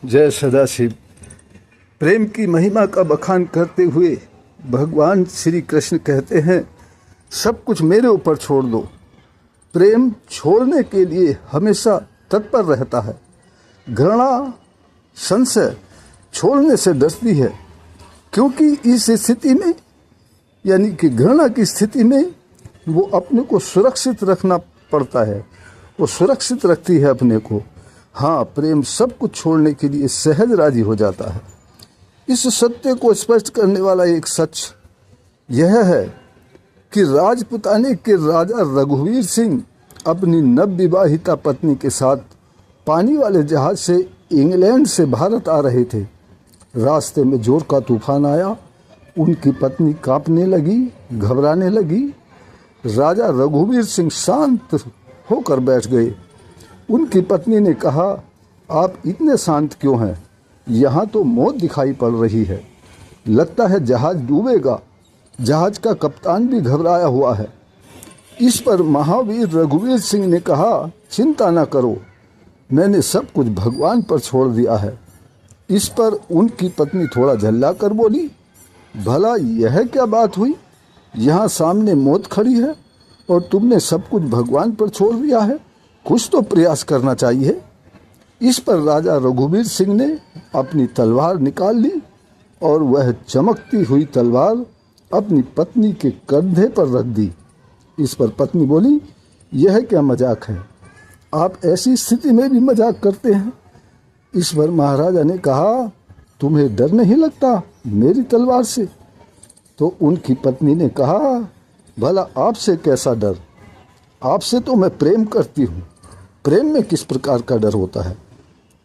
जय सदाशिव। प्रेम की महिमा का बखान करते हुए भगवान श्री कृष्ण कहते हैं, सब कुछ मेरे ऊपर छोड़ दो। प्रेम छोड़ने के लिए हमेशा तत्पर रहता है। घृणा, संशय छोड़ने से डरती है, क्योंकि इस स्थिति में यानी कि घृणा की स्थिति में वो अपने को सुरक्षित रखना पड़ता है। वो सुरक्षित रखती है अपने को। हाँ, प्रेम सब कुछ छोड़ने के लिए सहज राजी हो जाता है। इस सत्य को स्पष्ट करने वाला एक सच यह है कि राजपुताने के राजा रघुवीर सिंह अपनी नवविवाहिता पत्नी के साथ पानी वाले जहाज से इंग्लैंड से भारत आ रहे थे। रास्ते में जोर का तूफान आया। उनकी पत्नी कांपने लगी, घबराने लगी। राजा रघुवीर सिंह शांत होकर बैठ गए। उनकी पत्नी ने कहा, आप इतने शांत क्यों हैं? यहाँ तो मौत दिखाई पड़ रही है। लगता है जहाज डूबेगा। जहाज का कप्तान भी घबराया हुआ है। इस पर महावीर रघुवीर सिंह ने कहा, चिंता न करो, मैंने सब कुछ भगवान पर छोड़ दिया है। इस पर उनकी पत्नी थोड़ा झल्ला कर बोली, भला यह क्या बात हुई? यहाँ सामने मौत खड़ी है और तुमने सब कुछ भगवान पर छोड़ दिया है। कुछ तो प्रयास करना चाहिए। इस पर राजा रघुवीर सिंह ने अपनी तलवार निकाल ली और वह चमकती हुई तलवार अपनी पत्नी के कंधे पर रख दी। इस पर पत्नी बोली, यह क्या मजाक है? आप ऐसी स्थिति में भी मजाक करते हैं? इस पर महाराजा ने कहा, तुम्हें डर नहीं लगता मेरी तलवार से? तो उनकी पत्नी ने कहा, भला आपसे कैसा डर? आपसे तो मैं प्रेम करती हूँ। प्रेम में किस प्रकार का डर होता है?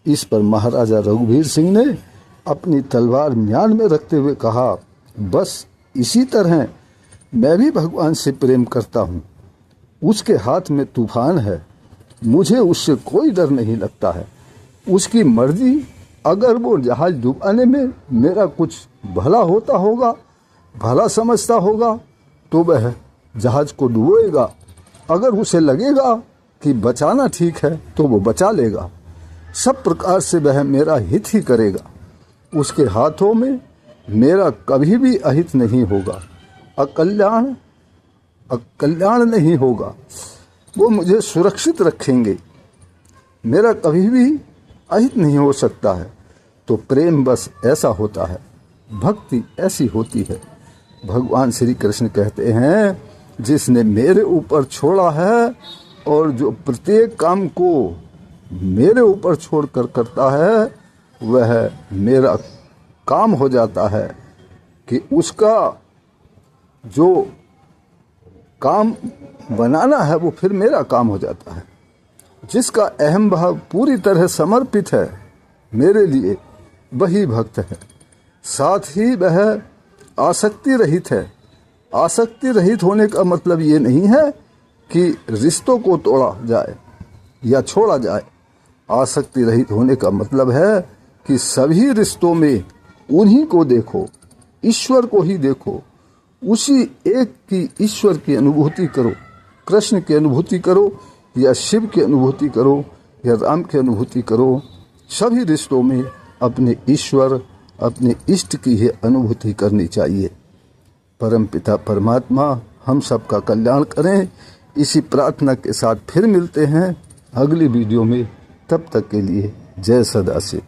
इस पर महाराजा रघुवीर सिंह ने अपनी तलवार म्यान में रखते हुए कहा, बस इसी तरह मैं भी भगवान से प्रेम करता हूँ। उसके हाथ में तूफान है, मुझे उससे कोई डर नहीं लगता है। उसकी मर्जी, अगर वो जहाज डुबाने में मेरा कुछ भला होता होगा, भला समझता होगा, तो वह जहाज को डुबोएगा। अगर उसे लगेगा कि बचाना ठीक है तो वो बचा लेगा। सब प्रकार से वह मेरा हित ही करेगा। उसके हाथों में मेरा कभी भी अहित नहीं होगा, अकल्याण नहीं होगा। वो मुझे सुरक्षित रखेंगे। मेरा कभी भी अहित नहीं हो सकता है। तो प्रेम बस ऐसा होता है, भक्ति ऐसी होती है। भगवान श्री कृष्ण कहते हैं, जिसने मेरे ऊपर छोड़ा है और जो प्रत्येक काम को मेरे ऊपर छोड़कर करता है, वह मेरा काम हो जाता है कि उसका जो काम बनाना है वो फिर मेरा काम हो जाता है। जिसका अहम भाव पूरी तरह समर्पित है मेरे लिए, वही भक्त है। साथ ही वह आसक्ति रहित है। आसक्ति रहित होने का मतलब ये नहीं है कि रिश्तों को तोड़ा जाए या छोड़ा जाए। आसक्ति रहित होने का मतलब है कि सभी रिश्तों में उन्हीं को देखो, ईश्वर को ही देखो। उसी एक की ईश्वर की अनुभूति करो। कृष्ण की अनुभूति करो या शिव की अनुभूति करो या राम की अनुभूति करो। सभी रिश्तों में अपने ईश्वर, अपने इष्ट की ही अनुभूति करनी चाहिए। परमपिता परमात्मा हम सबका कल्याण करें। इसी प्रार्थना के साथ फिर मिलते हैं अगली वीडियो में। तब तक के लिए जय सदाशिव।